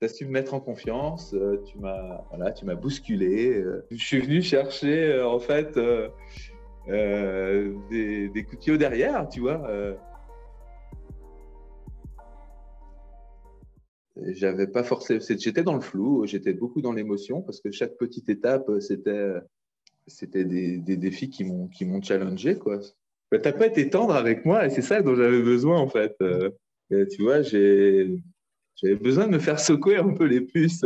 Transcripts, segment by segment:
Tu as su me mettre en confiance, tu m'as bousculé. Je suis venu chercher en fait des coups de pied au derrière, tu vois. J'avais pas forcément, j'étais dans le flou, j'étais beaucoup dans l'émotion parce que chaque petite étape, c'était des défis qui m'ont challengé, quoi. Mais t'as pas été tendre avec moi et c'est ça dont j'avais besoin en fait. Et tu vois, j'avais besoin de me faire secouer un peu les puces.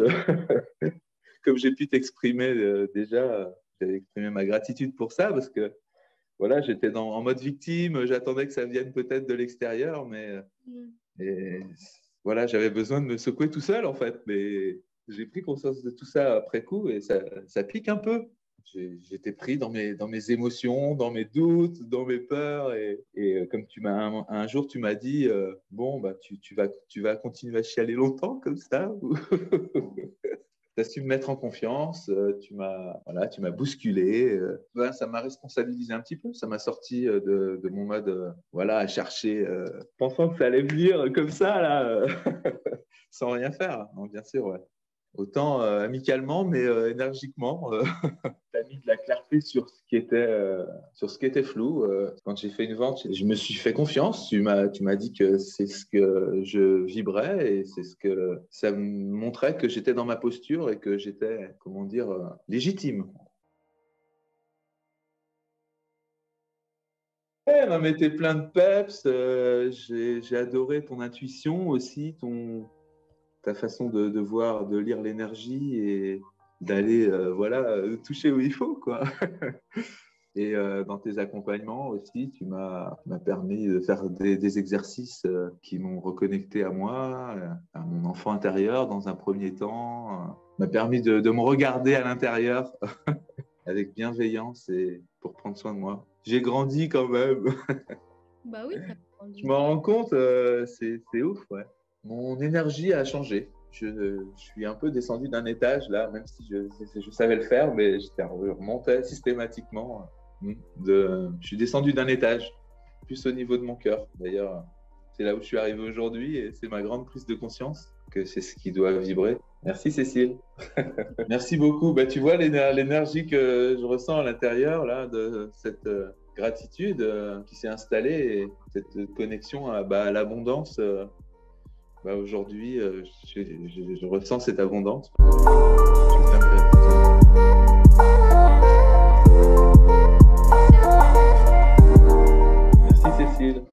Comme j'ai pu t'exprimer déjà, j'avais exprimé ma gratitude pour ça parce que voilà, en mode victime, j'attendais que ça vienne peut-être de l'extérieur, mais et, voilà, j'avais besoin de me secouer tout seul en fait. Mais j'ai pris conscience de tout ça après coup et ça pique un peu. J'étais pris dans mes émotions, dans mes doutes, dans mes peurs. Et comme un jour, tu m'as dit, bon, bah, tu vas continuer à chialer longtemps comme ça Tu as su me mettre en confiance, tu m'as bousculé. Ben, ça m'a responsabilisé un petit peu, ça m'a sorti de mon mode voilà, à chercher, pensant que ça allait venir comme ça, là, sans rien faire. Non, bien sûr, ouais. Autant amicalement, mais énergiquement. Tu as mis de la clarté sur ce qui était flou. Quand j'ai fait une vente, je me suis fait confiance. Tu m'as dit que c'est ce que je vibrais et c'est ce que ça me montrait que j'étais dans ma posture et que j'étais, comment dire, légitime. Ouais, non, mais t'es plein de peps. J'ai adoré ton intuition aussi, ta façon de voir, de lire l'énergie et d'aller voilà, toucher où il faut, quoi. Et dans tes accompagnements aussi, tu m'as permis de faire des exercices qui m'ont reconnecté à moi, à mon enfant intérieur dans un premier temps. M'a permis de me regarder à l'intérieur avec bienveillance et pour prendre soin de moi. J'ai grandi quand même. Bah oui, t'as Je entendu. m'en rends compte, c'est ouf, ouais. Mon énergie a changé. Je suis un peu descendu d'un étage là, même si je savais le faire, mais je remontais systématiquement. Je suis descendu d'un étage, plus au niveau de mon cœur. D'ailleurs, c'est là où je suis arrivé aujourd'hui et c'est ma grande prise de conscience que c'est ce qui doit vibrer. Merci Cécile. Merci beaucoup. Bah, tu vois l'énergie que je ressens à l'intérieur là, de cette gratitude qui s'est installée et cette connexion à l'abondance. Bah, aujourd'hui, je ressens cette abondance. Je suis bien gratitude. Merci Cécile.